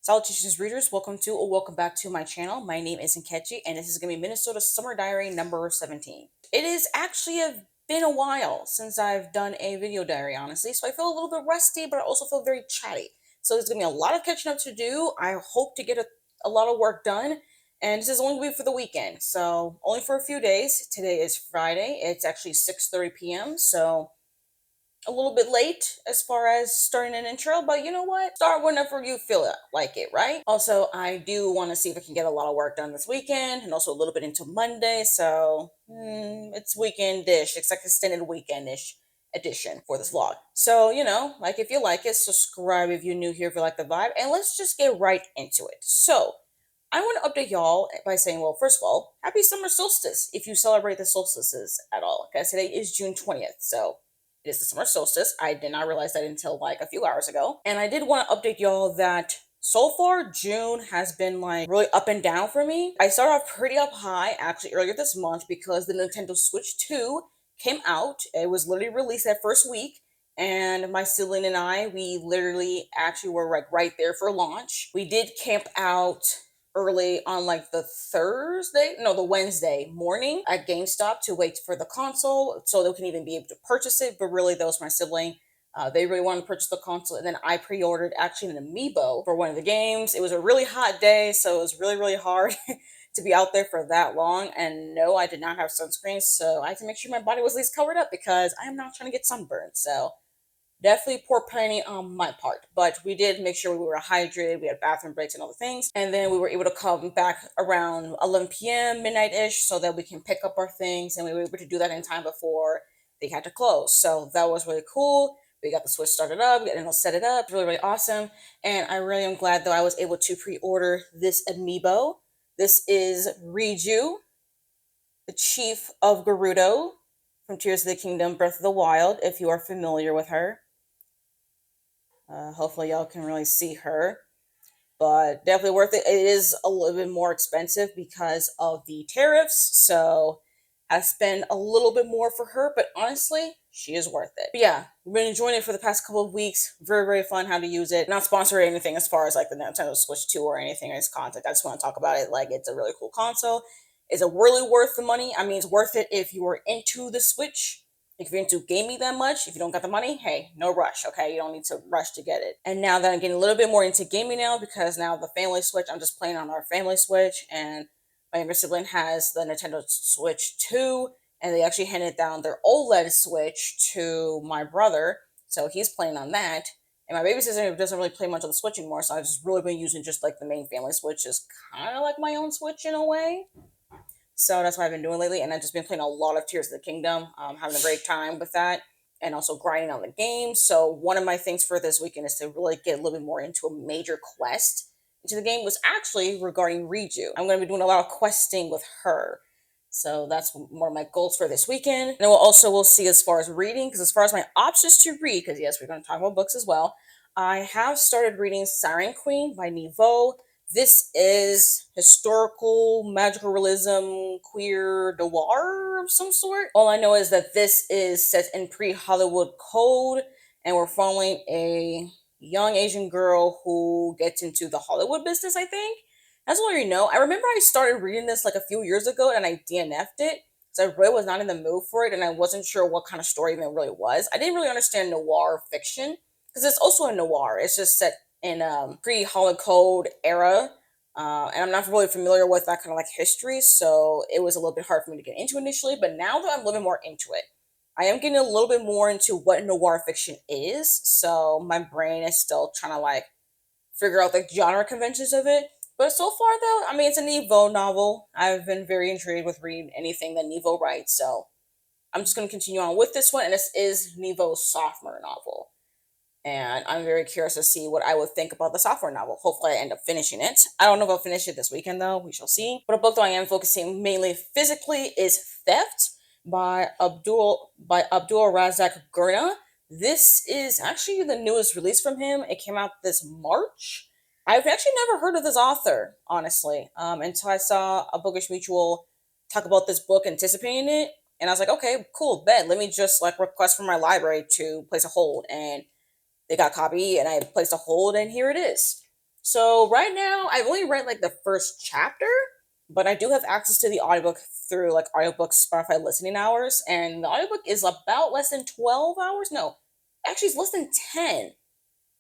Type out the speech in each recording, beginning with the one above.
Salutations readers, welcome to or welcome back to my channel. My name is Nkechi and this is going to be Minnesota Summer Diary number 17. It is actually been a while since I've done a video diary, honestly, so I feel a little bit rusty, but I also feel very chatty. So there's going to be a lot of catching up to do. I hope to get a lot of work done, and this is only going to be for the weekend, so only for a few days. Today is Friday. It's actually 6:30 p.m., so a little bit late as far as starting an intro, but you know what? Start whenever you feel like it, right? Also, I do want to see if I can get a lot of work done this weekend and also a little bit into Monday. So it's weekend-ish. It's like extended weekend-ish edition for this vlog. So, like if you like it, subscribe if you're new here, if you like the vibe, and let's just get right into it. So, I want to update y'all by saying, well, first of all, happy summer solstice if you celebrate the solstices at all. Guys, today is June 20th, so it is the summer solstice. I did not realize that until like a few hours ago. And I did want to update y'all that so far, June has been like really up and down for me. I started off pretty up high actually earlier this month because the Nintendo Switch 2 came out. It was literally released that first week. And my sibling and I, we literally actually were like right there for launch. We did camp out early on like the Wednesday morning at GameStop to wait for the console so they can even be able to purchase it. But really, that was my sibling. They really wanted to purchase the console, and then I pre-ordered actually an amiibo for one of the games. It was a really hot day, so it was really, really hard to be out there for that long. And no, I did not have sunscreen, so I had to make sure my body was at least covered up because I am not trying to get sunburned. So definitely poor planning on my part, but we did make sure we were hydrated. We had bathroom breaks and all the things, and then we were able to come back around 11 p.m. midnight-ish so that we can pick up our things, and we were able to do that in time before they had to close. So that was really cool. We got the Switch started up and set it up. Really, really awesome. And I really am glad that I was able to pre-order this amiibo. This is Riju, the chief of Gerudo from Tears of the Kingdom, Breath of the Wild, if you are familiar with her. Hopefully y'all can really see her, but definitely worth it. It is a little bit more expensive because of the tariffs, so I spend a little bit more for her, but honestly, she is worth it. But yeah, we've been enjoying it for the past couple of weeks. Very, very fun how to use it. Not sponsored or anything as far as like the Nintendo Switch 2 or anything or its content. I just want to talk about it. Like, it's a really cool console. Is it really worth the money? I mean, it's worth it if you are into the Switch. If you're into gaming that much, if you don't got the money, hey, no rush, okay? You don't need to rush to get it. And now that I'm getting a little bit more into gaming now, because now the family Switch, I'm just playing on our family Switch, and my younger sibling has the Nintendo Switch 2, and they actually handed down their OLED Switch to my brother, so he's playing on that. And my baby sister doesn't really play much on the Switch anymore, so I've just really been using just like the main family Switch, is kind of like my own Switch in a way. So that's what I've been doing lately, and I've just been playing a lot of Tears of the Kingdom, having a great time with that, and also grinding on the game. So one of my things for this weekend is to really get a little bit more into a major quest into the game, was actually regarding Riju. I'm going to be doing a lot of questing with her. So that's one of my goals for this weekend. And we'll see as far as reading, because as far as my options to read, because yes, we're going to talk about books as well, I have started reading Siren Queen by Nghi. This is historical, magical realism, queer noir of some sort. All I know is that this is set in pre-Hollywood code, and we're following a young Asian girl who gets into the Hollywood business, I think. That's all you know. I remember I started reading this like a few years ago, and I DNF'd it. So I really was not in the mood for it, and I wasn't sure what kind of story even really was. I didn't really understand noir fiction, because it's also a noir. It's just set in pre-Holocaust era, and I'm not really familiar with that kind of like history, so it was a little bit hard for me to get into initially. But now that I'm a little bit more into it, I am getting a little bit more into what noir fiction is. So my brain is still trying to like figure out the genre conventions of it. But so far, though, I mean, it's a Nghi novel. I've been very intrigued with reading anything that Nghi writes, so I'm just going to continue on with this one, and this is Nghi's sophomore novel. And I'm very curious to see what I would think about the sophomore novel. Hopefully I end up finishing it. I don't know if I'll finish it this weekend, though. We shall see. But a book that I am focusing mainly physically is Theft by Abdulrazak Gurnah. This is actually the newest release from him. It came out this March. I've actually never heard of this author, honestly, until I saw a Bookish Mutual talk about this book, anticipating it. And I was like, okay, cool, bet. Let me just like request from my library to place a hold. And they got a copy, and I placed a hold, and here it is. So right now, I've only read like the first chapter, but I do have access to the audiobook through like audiobook Spotify listening hours, and the audiobook is about less than 12 hours. No, actually, it's less than 10.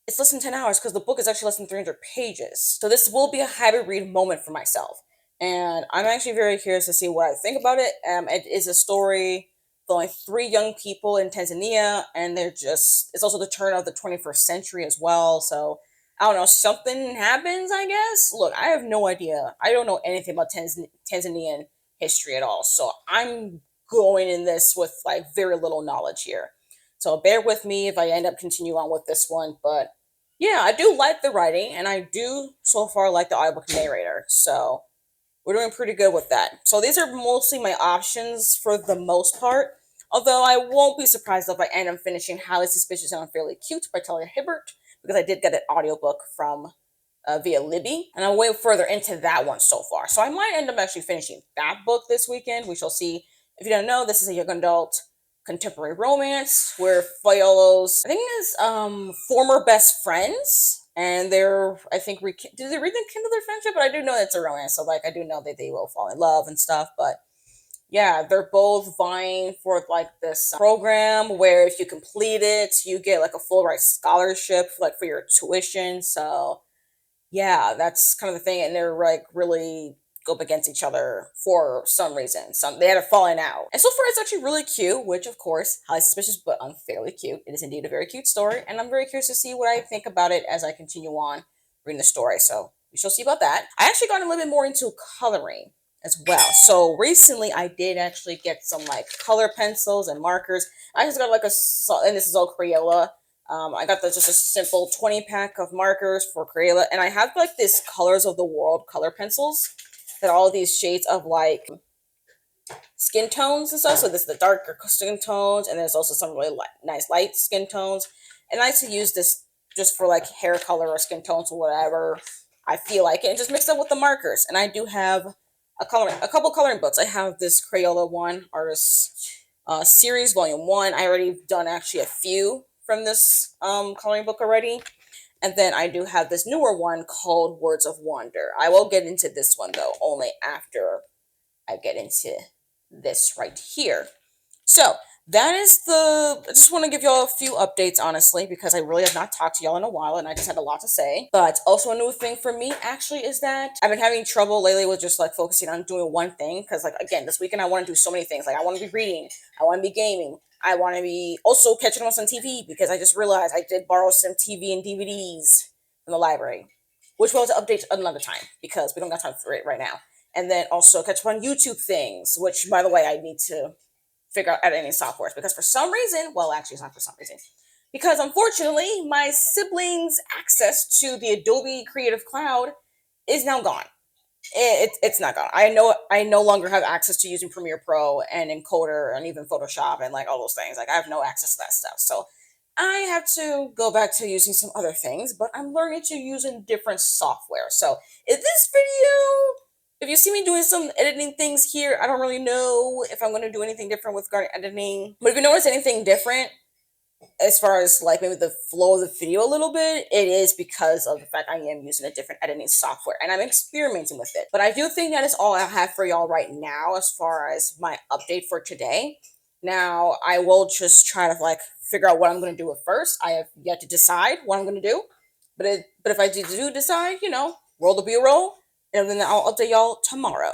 It's less than 10 hours because the book is actually less than 300 pages. So this will be a hybrid read moment for myself. And I'm actually very curious to see what I think about it. It is a story of only three young people in Tanzania, and it's also the turn of the 21st century as well. So I don't know, something happens, I guess. Look, I have no idea. I don't know anything about Tanzanian history at all. So I'm going in this with like very little knowledge here. So bear with me if I end up continue on with this one. But yeah, I do like the writing, and I do so far like the audiobook narrator. So we're doing pretty good with that. So these are mostly my options for the most part. Although I won't be surprised if I end up finishing Highly Suspicious and Unfairly Cute by Talia Hibbert, because I did get an audiobook from via Libby, and I'm way further into that one so far. So I might end up actually finishing that book this weekend. We shall see. If you don't know, this is a young adult contemporary romance where follows, I think it's former best friends, and they're, I think, do they rekindle their friendship? But I do know it's a romance, so like I do know that they will fall in love and stuff. But yeah, they're both vying for like this program where if you complete it, you get like a full ride scholarship like for your tuition. So yeah, that's kind of the thing, and they're like really go up against each other for some reason. They had a falling out, and so far it's actually really cute. Which, of course, highly suspicious but unfairly cute. It is indeed a very cute story, and I'm very curious to see what I think about it as I continue on reading the story. So we shall see about that. I actually got a little bit more into coloring as well. So recently, I did actually get some like color pencils and markers. I just got like and this is all Crayola. I got just a simple 20-pack of markers for Crayola, and I have like this Colors of the World color pencils that all these shades of like skin tones and stuff. So this is the darker skin tones, and there's also some really nice light skin tones. And I like to use this just for like hair color or skin tones or whatever I feel like it, and just mix it with the markers. And I do have a couple coloring books. I have this Crayola one artist series volume 1. I already done actually a few from this coloring book already. And then I do have this newer one called Words of Wonder. I will get into this one though, only after I get into this right here. So that is I just want to give y'all a few updates, honestly, because I really have not talked to y'all in a while and I just had a lot to say. But also a new thing for me actually is that I've been having trouble lately with just like focusing on doing one thing. Because like, again, this weekend I want to do so many things. Like I want to be reading, I want to be gaming, I want to be also catching up on some TV, because I just realized I did borrow some TV and DVDs from the library, which we'll have to update another time because we don't got time for it right now. And then also catch up on YouTube things, which, by the way, I need to figure out editing softwares, because for some reason, well, actually it's not for some reason, because unfortunately my siblings' access to the Adobe Creative Cloud is now gone. It's not gone. I no longer have access to using Premiere Pro and Encoder and even Photoshop and like all those things. Like I have no access to that stuff. So I have to go back to using some other things, but I'm learning to use in different software. So in this video, if you see me doing some editing things here, I don't really know if I'm going to do anything different with Gurnah editing. But if you notice anything different, as far as like maybe the flow of the video a little bit, it is because of the fact I am using a different editing software and I'm experimenting with it. But I do think that is all I have for y'all right now as far as my update for today. Now, I will just try to like figure out what I'm going to do at first. I have yet to decide what I'm going to do. But if I do decide, roll the B-roll, and then I'll update y'all tomorrow.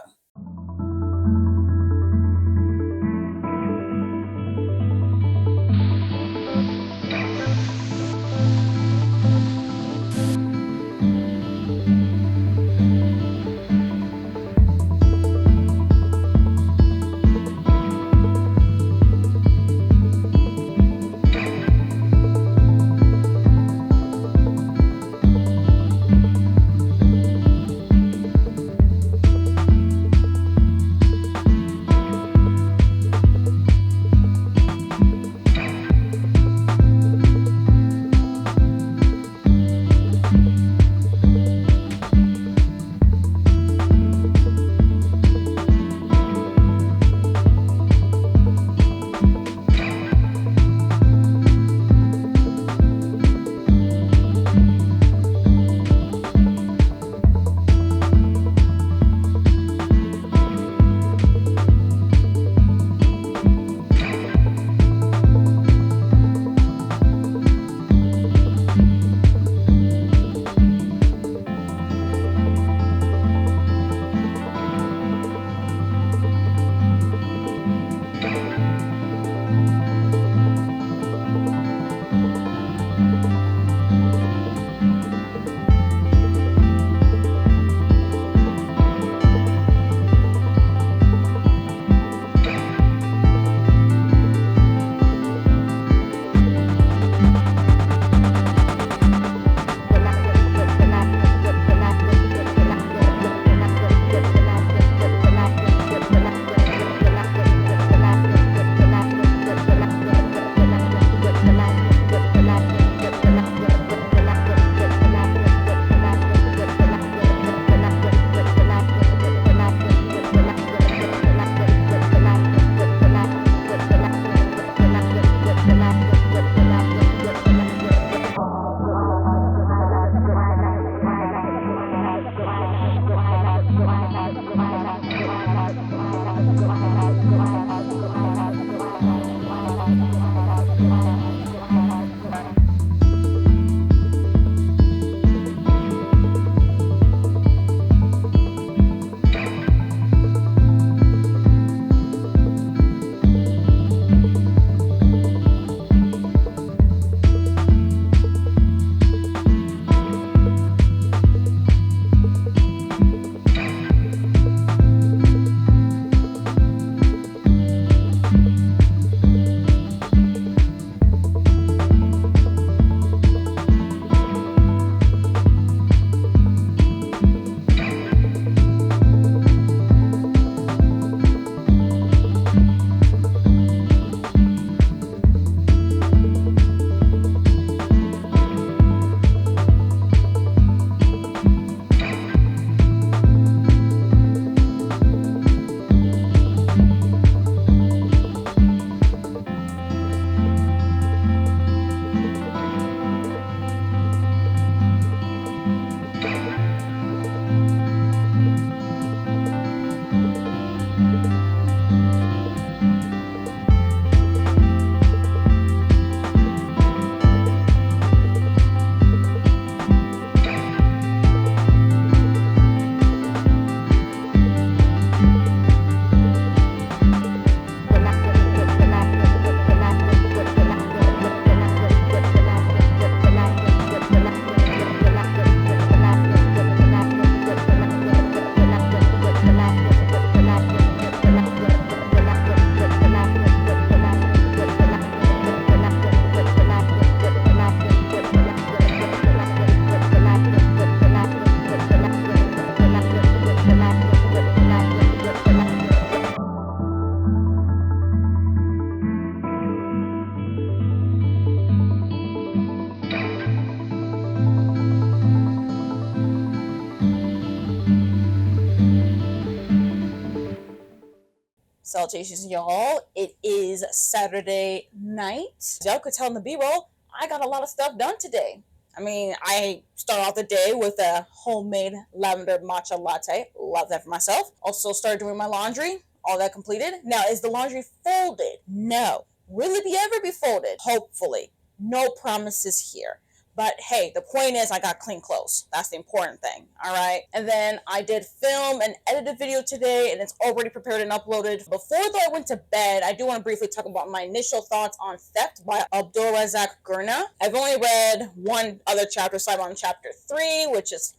Salutations, y'all. It is Saturday night. As y'all could tell in the B-roll, I got a lot of stuff done today. I mean, I start off the day with a homemade lavender matcha latte. Love that for myself. Also started doing my laundry. All that completed. Now, is the laundry folded? No. Will it ever be folded? Hopefully. No promises here. But hey, the point is I got clean clothes. That's the important thing, all right? And then I did film and edit a video today, and it's already prepared and uploaded. Before though I went to bed, I do want to briefly talk about my initial thoughts on Theft by Abdulrazak Gurnah. I've only read one other chapter, so I'm on chapter 3, which is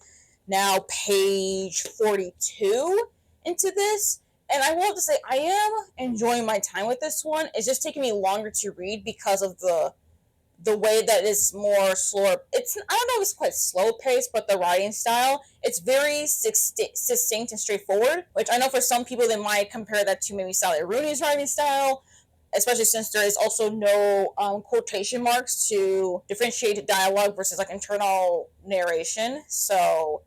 now page 42 into this. And I will have to say, I am enjoying my time with this one. It's just taking me longer to read because of the way that is more slow. I don't know if it's quite slow paced, but the writing style, it's very succinct and straightforward, which I know for some people they might compare that to maybe Sally Rooney's writing style, especially since there is also no quotation marks to differentiate dialogue versus like internal narration. So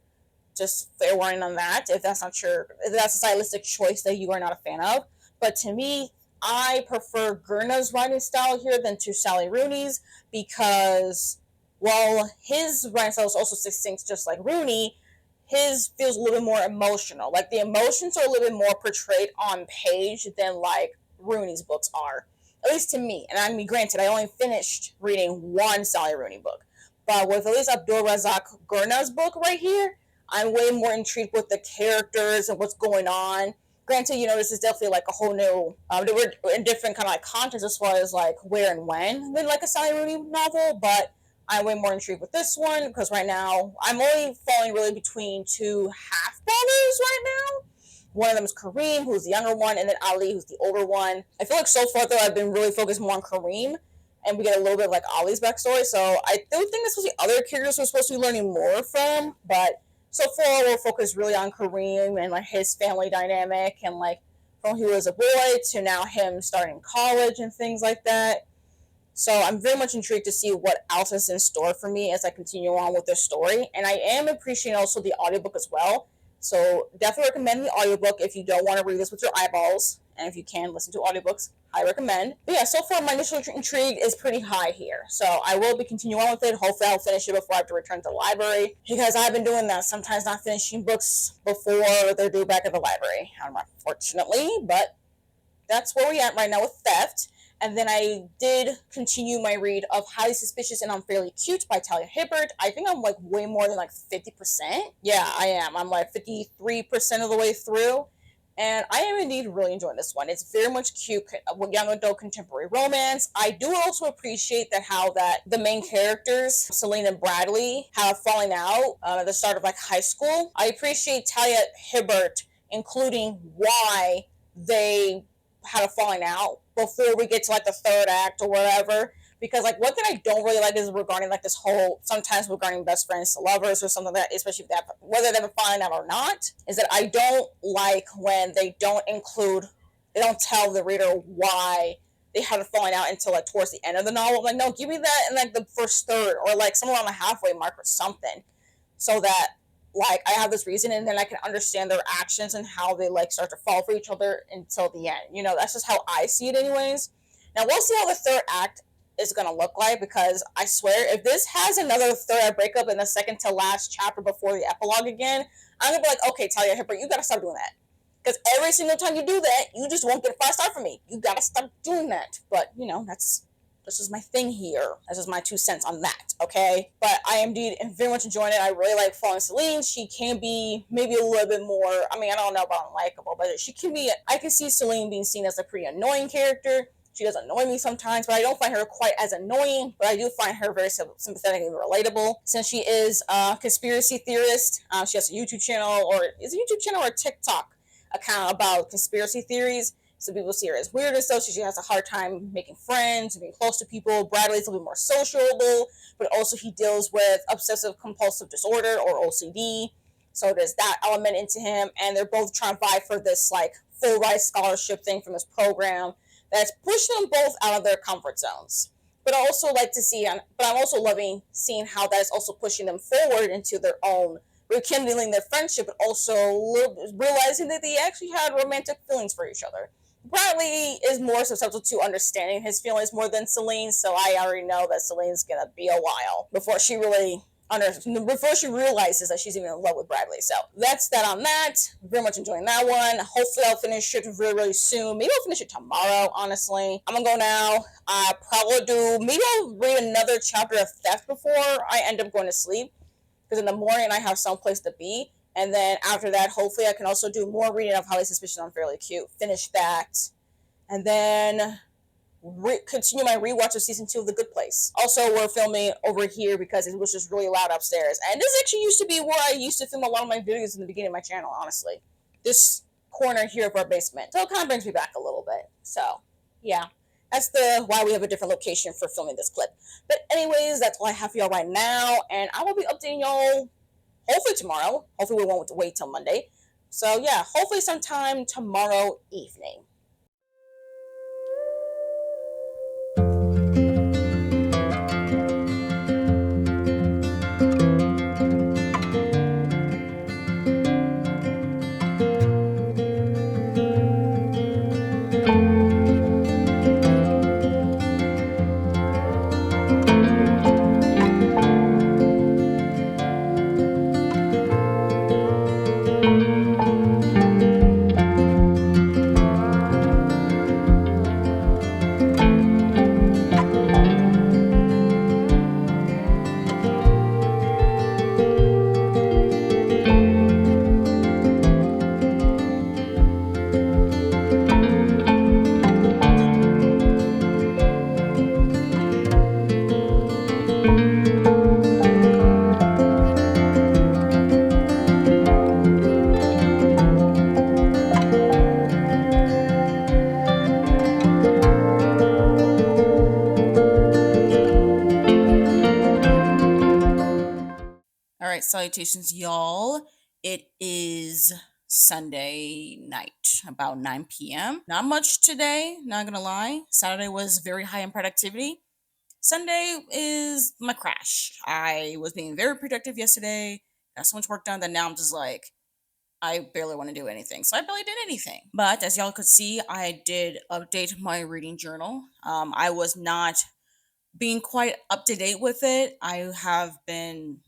just fair warning on that if that's a stylistic choice that you are not a fan of. But to me, I prefer Gurnah's writing style here than to Sally Rooney's because while his writing style is also succinct just like Rooney, his feels a little bit more emotional. Like the emotions are a little bit more portrayed on page than like Rooney's books are. At least to me. And I mean, granted, I only finished reading one Sally Rooney book. But with at least Abdulrazak Gurnah's book right here, I'm way more intrigued with the characters and what's going on. Granted, this is definitely like a whole new, we're in different kind of like context as far as like where and when than like a Sally Rooney novel, but I'm way more intrigued with this one because right now I'm only falling really between two half brothers right now. One of them is Kareem, who's the younger one, and then Ali, who's the older one. I feel like so far though I've been really focused more on Kareem, and we get a little bit of like Ali's backstory. So I do think there's supposed to be other characters we're supposed to be learning more from, but so far, we'll focus really on Kareem and like his family dynamic and like from he was a boy to now him starting college and things like that. So I'm very much intrigued to see what else is in store for me as I continue on with this story. And I am appreciating also the audiobook as well. So definitely recommend the audiobook if you don't want to read this with your eyeballs. And if you can listen to audiobooks, I recommend. But yeah, so far my initial intrigue is pretty high here. So I will be continuing on with it. Hopefully I'll finish it before I have to return to the library. Because I've been doing that, sometimes not finishing books before they're due back at the library. Unfortunately, but that's where we're at right now with Theft. And then I did continue my read of Highly Suspicious and Unfairly Cute by Talia Hibbert. I think I'm like way more than like 50%. Yeah, I am. I'm like 53% of the way through. And I am indeed really enjoying this one. It's very much cute, young adult contemporary romance. I do also appreciate how the main characters, Celine and Bradley, have fallen out at the start of like high school. I appreciate Talia Hibbert including why they had a falling out before we get to like the third act or whatever. Because like one thing I don't really like is regarding like this whole sometimes regarding best friends to lovers or something like that, especially if that whether they've been falling out or not, is that I don't like when they don't tell the reader why they had a falling out until like towards the end of the novel. I'm like, no, give me that in like the first third or like somewhere on the halfway mark or something, so that like I have this reason and then I can understand their actions and how they like start to fall for each other until the end. That's just how I see it anyways. Now we'll see how the third act is going to look like, because I swear if this has another third act breakup in the second to last chapter before the epilogue again, I'm going to be like, okay, Talia Hibbert, you got to stop doing that. Because every single time you do that, you just won't get a 5-star from me. You got to stop doing that. But, that's just my thing here. That's just my 2 cents on that, okay? But I am indeed very much enjoying it. I really like following Celine. She can be maybe a little bit more, I don't know about unlikable, but I can see Celine being seen as a pretty annoying character. She does annoy me sometimes, but I don't find her quite as annoying, but I do find her very sympathetic and relatable. Since she is a conspiracy theorist, she has a YouTube channel, or is it a YouTube channel or a TikTok account about conspiracy theories. So people see her as weird and stuff. She has a hard time making friends and being close to people. Bradley's a little bit more sociable, but also he deals with obsessive compulsive disorder or OCD. So there's that element into him, and they're both trying to vie for this like full ride scholarship thing from this program that's pushing them both out of their comfort zones. But I also like to see, but I'm also loving seeing how that is also pushing them forward into their own, rekindling their friendship, but also realizing that they actually had romantic feelings for each other. Bradley is more susceptible to understanding his feelings more than Celine, so I already know that Celine's gonna be a while before she realizes that she's even in love with Bradley. So that's that on that. Very much enjoying that one. Hopefully I'll finish it really, really soon. Maybe I'll finish it tomorrow, honestly. I'm gonna go now. Maybe I'll read another chapter of Theft before I end up going to sleep. Because in the morning I have some place to be. And then after that, hopefully I can also do more reading of Highly Suspicious and Unfairly Cute. Finish that. And then continue my rewatch of season 2 of The Good Place. Also, we're filming over here because it was just really loud upstairs. And this actually used to be where I used to film a lot of my videos in the beginning of my channel, honestly. This corner here of our basement. So it kind of brings me back a little bit. So, yeah. That's why we have a different location for filming this clip. But anyways, that's all I have for y'all right now. And I will be updating y'all hopefully tomorrow. Hopefully we won't wait till Monday. So yeah, hopefully sometime tomorrow evening. All right, salutations, y'all. It is Sunday night, about 9 p.m. Not much today, not gonna lie. Saturday was very high in productivity. Sunday is my crash. I was being very productive yesterday, got so much work done that now I'm just like, I barely want to do anything. So I barely did anything. But as y'all could see, I did update my reading journal. I was not being quite up to date with it. I have been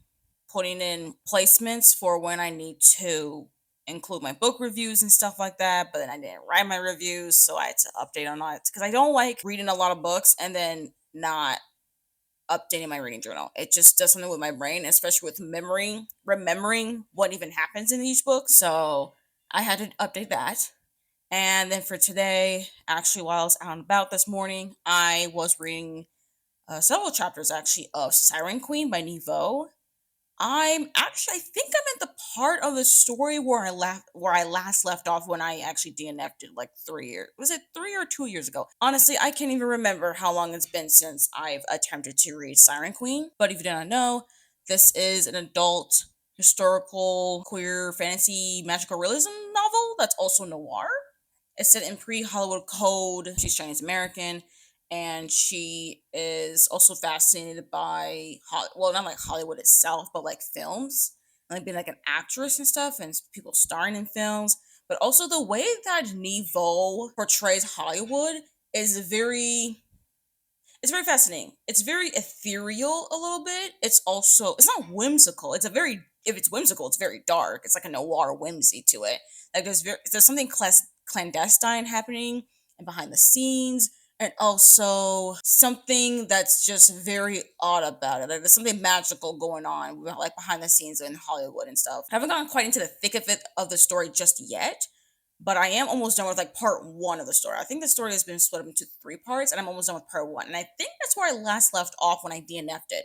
putting in placements for when I need to include my book reviews and stuff like that, but then I didn't write my reviews, so I had to update on that because I don't like reading a lot of books and then not updating my reading journal. It just does something with my brain, especially with remembering what even happens in each book. So I had to update that. And then for today, actually, while I was out and about this morning, I was reading several chapters actually of Siren Queen by Nghi. I think I'm at the part of the story where I last left off when I actually DNF'd it like 3 years. Was it 3 or 2 years ago? Honestly, I can't even remember how long it's been since I've attempted to read Siren Queen. But if you don't know, this is an adult historical queer fantasy magical realism novel that's also noir. It's set in pre-Hollywood code. She's Chinese American, and she is also fascinated by well, not like Hollywood itself, but like films, like being like an actress and stuff, and people starring in films. But also the way that Nghi portrays Hollywood is very fascinating. It's very ethereal a little bit. It's not whimsical. If it's whimsical, it's very dark. It's like a noir whimsy to it. Like there's something clandestine happening and behind the scenes, and also something that's just very odd about it. Like there's something magical going on, like behind the scenes in Hollywood and stuff. I haven't gotten quite into the thick of it of the story just yet, but I am almost done with like part one of the story. I think the story has been split up into 3 parts, and I'm almost done with part one. And I think that's where I last left off when I DNF'd it.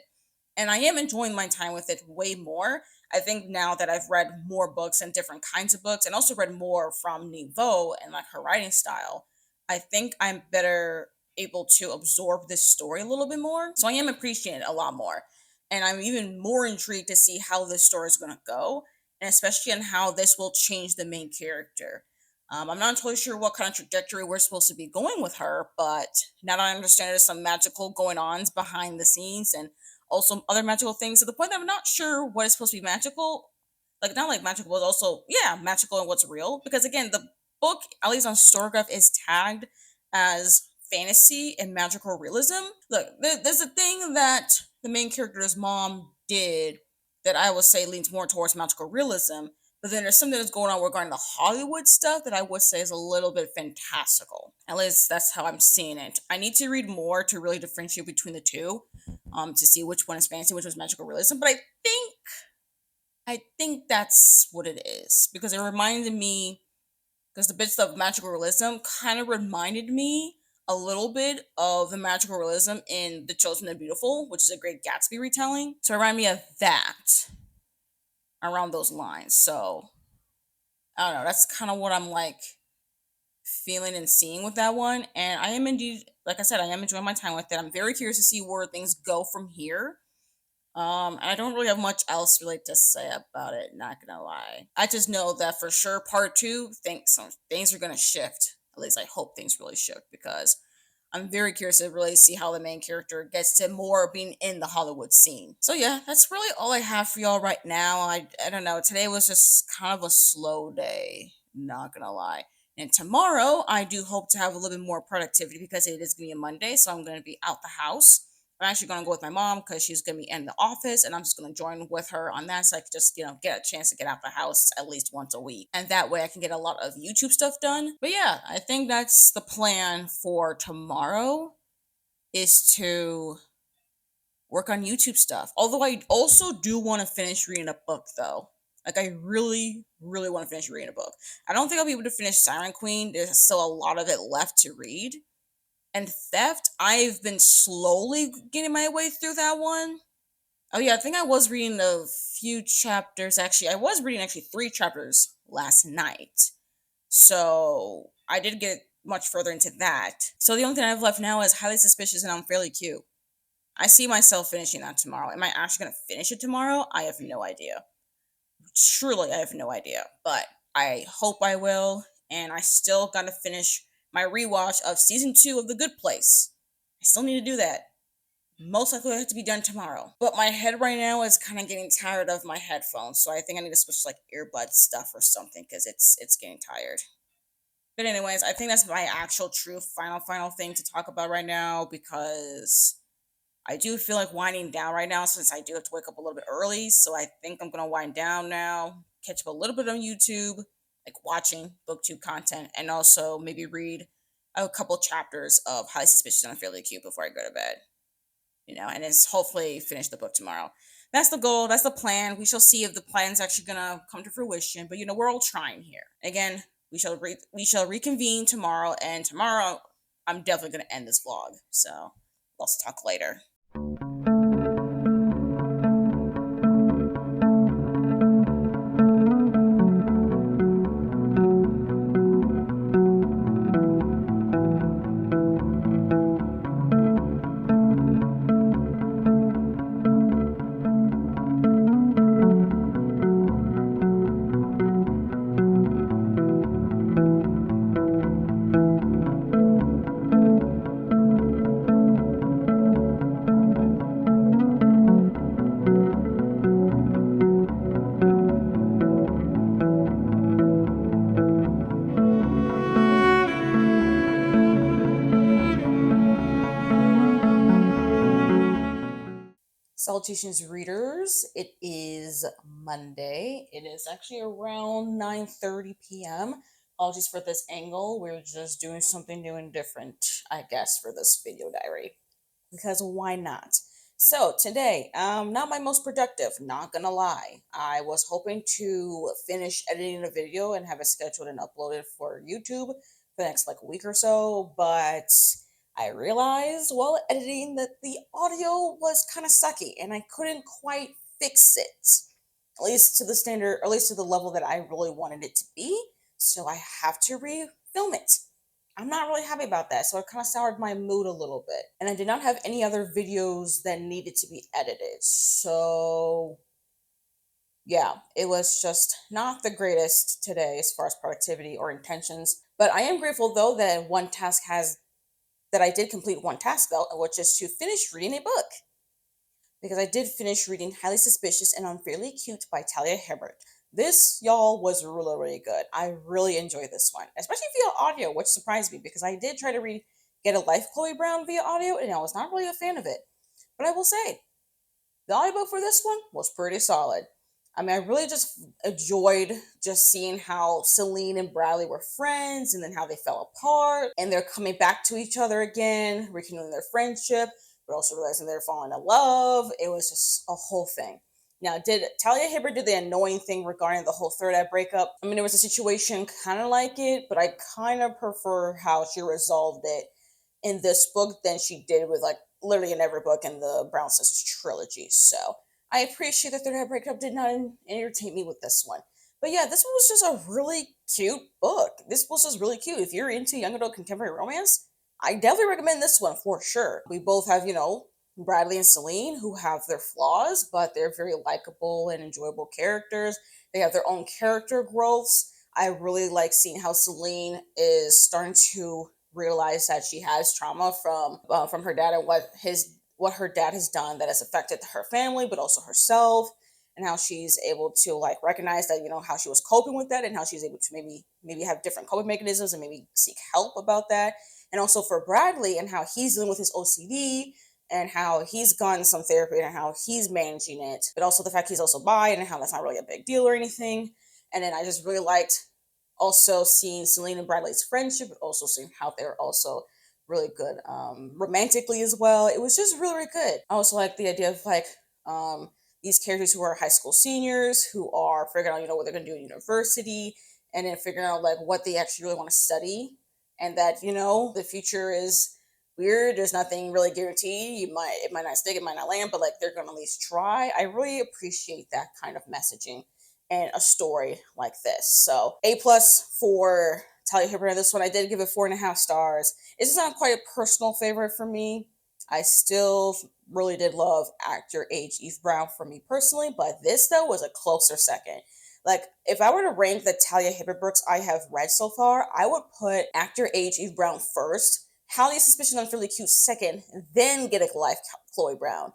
And I am enjoying my time with it way more. I think now that I've read more books and different kinds of books, and also read more from Nghi and like her writing style, I think I'm better able to absorb this story a little bit more. So I am appreciating it a lot more. And I'm even more intrigued to see how this story is going to go, and especially on how this will change the main character. I'm not totally sure what kind of trajectory we're supposed to be going with her, but now that I understand there's some magical going ons behind the scenes and also other magical things to the point that I'm not sure what is supposed to be magical. Like, not like magical, but also, yeah, magical and what's real. Because again, book, at least on Storygraph, is tagged as fantasy and magical realism. Look, there's a thing that the main character's mom did that I would say leans more towards magical realism. But then there's something that's going on regarding the Hollywood stuff that I would say is a little bit fantastical. At least that's how I'm seeing it. I need to read more to really differentiate between the two, to see which one is fantasy, which was magical realism. But I think that's what it is because it reminded me because the bits of magical realism kind of reminded me a little bit of the magical realism in The Chosen and Beautiful, which is a Great Gatsby retelling. So it reminded me of that around those lines. So I don't know. That's kind of what I'm like feeling and seeing with that one. And I am indeed, like I said, I am enjoying my time with it. I'm very curious to see where things go from here. I don't really have much else really to say about it, not gonna lie. I just know that for sure part two, things are gonna shift. At least I hope things really shift because I'm very curious to really see how the main character gets to more being in the Hollywood scene. So yeah, that's really all I have for y'all right now. I don't know. Today was just kind of a slow day, not gonna lie. And tomorrow I do hope to have a little bit more productivity because it is gonna be a Monday, so I'm gonna be out the house. I'm actually gonna go with my mom because she's gonna be in the office, and I'm just gonna join with her on that, so I could just get a chance to get out the house at least once a week, and that way I can get a lot of YouTube stuff done. But yeah, I think that's the plan for tomorrow is to work on YouTube stuff. Although I also do want to finish reading a book though. Like I really, really want to finish reading a book. I don't think I'll be able to finish Siren Queen. There's still a lot of it left to read. And Theft, I've been slowly getting my way through that one. Oh yeah, I think I was reading a few chapters. Actually, I was reading 3 chapters last night. So I did get much further into that. So the only thing I have left now is Highly Suspicious and I'm Fairly Cute. I see myself finishing that tomorrow. Am I actually going to finish it tomorrow? I have no idea. Truly, I have no idea. But I hope I will. And I still got to finish my rewatch of season 2 of The Good Place. I still need to do that. Most likely, I have to be done tomorrow. But my head right now is kind of getting tired of my headphones, so I think I need to switch like earbud stuff or something because it's getting tired. But anyways, I think that's my actual true final thing to talk about right now because I do feel like winding down right now since I do have to wake up a little bit early. So I think I'm gonna wind down now, catch up a little bit on YouTube, like watching booktube content, and also maybe read a couple chapters of Highly Suspicious and Fairly Cute before I go to bed. And it's hopefully finish the book tomorrow. That's the goal. That's the plan. We shall see if the plan's actually gonna come to fruition. But we're all trying here. Again, we shall reconvene tomorrow, and tomorrow I'm definitely gonna end this vlog. So let's talk later. Salutations readers, it is Monday. It is actually around 9:30 p.m. Apologies for this angle. We're just doing something new and different, I guess, for this video diary. Because why not? So today, not my most productive, not gonna lie. I was hoping to finish editing a video and have it scheduled and uploaded for YouTube for the next week or so, but I realized while editing that the audio was kind of sucky and I couldn't quite fix it, at least to the standard, or at least to the level that I really wanted it to be. So I have to refilm it. I'm not really happy about that, so it kind of soured my mood a little bit. And I did not have any other videos that needed to be edited. So yeah, it was just not the greatest today as far as productivity or intentions. But I am grateful though that I did complete one task though, which is to finish reading a book. Because I did finish reading Highly Suspicious and Unfairly Cute by Talia Hibbert. This, y'all, was really, really good. I really enjoyed this one, especially via audio, which surprised me because I did try to read Get a Life, Chloe Brown via audio, and I was not really a fan of it. But I will say, the audiobook for this one was pretty solid. I mean, I really just enjoyed just seeing how Celine and Bradley were friends and then how they fell apart and they're coming back to each other again, rekindling their friendship, but also realizing they're falling in love. It was just a whole thing. Now, did Talia Hibbert do the annoying thing regarding the whole third eye breakup? I mean, it was a situation kind of like it, but I kind of prefer how she resolved it in this book than she did with like literally in every book in the Brown Sisters trilogy. So I appreciate that their breakup did not entertain me with this one. But yeah, this one was just a really cute book. This was just really cute. If you're into young adult contemporary romance, I definitely recommend this one for sure. We both have, Bradley and Celine who have their flaws, but they're very likable and enjoyable characters. They have their own character growths. I really like seeing how Celine is starting to realize that she has trauma from her dad and what her dad has done that has affected her family, but also herself, and how she's able to like recognize that how she was coping with that, and how she's able to maybe have different coping mechanisms and maybe seek help about that, and also for Bradley and how he's dealing with his OCD and how he's gotten some therapy and how he's managing it, but also the fact he's also bi and how that's not really a big deal or anything. And then I just really liked also seeing Celine and Bradley's friendship, but also seeing how they're also really good romantically as well. It was just really, really good. I also like the idea of like these characters who are high school seniors who are figuring out, what they're going to do in university, and then figuring out like what they actually really want to study, and that the future is weird. There's nothing really guaranteed. It might not stick, it might not land, but like they're going to at least try. I really appreciate that kind of messaging and a story like this. So A+ for Talia Hibbert. This one I did give it 4.5 stars. It's not quite a personal favorite for me. I still really did love Actor Age Eve Brown for me personally, but this though was a closer second. Like if I were to rank the Talia Hibbert books I have read so far, I would put Actor Age Eve Brown first, Highly Suspicious and Unfairly Cute second, then Get a Life Chloe Brown,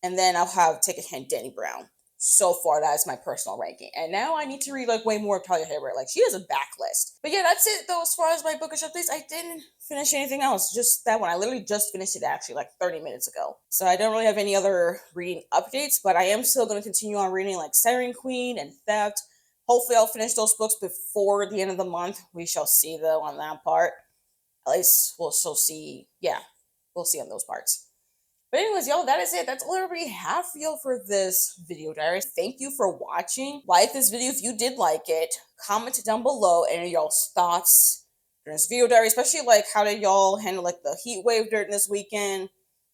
and then I'll have Take a Hint Danny Brown. So far, that is my personal ranking. And now I need to read like way more of Talia Hibbert. Like she has a backlist. But yeah, that's it though as far as my bookish updates. I didn't finish anything else. Just that one. I literally just finished it actually like 30 minutes ago. So I don't really have any other reading updates, but I am still going to continue on reading like Siren Queen and Theft. Hopefully I'll finish those books before the end of the month. We shall see though on that part. At least we'll still see. Yeah, we'll see on those parts. But anyways, y'all, that is it. That's all I already have for y'all for this video diary. Thank you for watching. Like this video if you did like it. Comment down below any of y'all's thoughts during this video diary, especially like how did y'all handle like the heat wave during this weekend?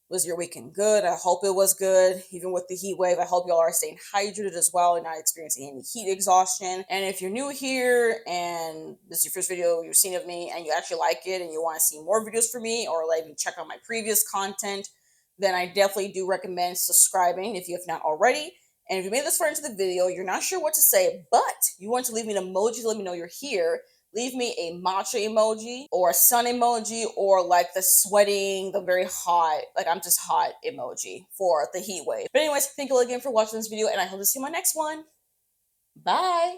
Was your weekend good? I hope it was good. Even with the heat wave, I hope y'all are staying hydrated as well and not experiencing any heat exhaustion. And if you're new here and this is your first video you've seen of me and you actually like it and you want to see more videos from me or like check out my previous content, then I definitely do recommend subscribing if you have not already. And if you made this far into the video, you're not sure what to say, but you want to leave me an emoji to let me know you're here, leave me a matcha emoji or a sun emoji or like the sweating, the very hot, like I'm just hot emoji for the heat wave. But anyways, thank you all again for watching this video and I hope to see you in my next one. Bye.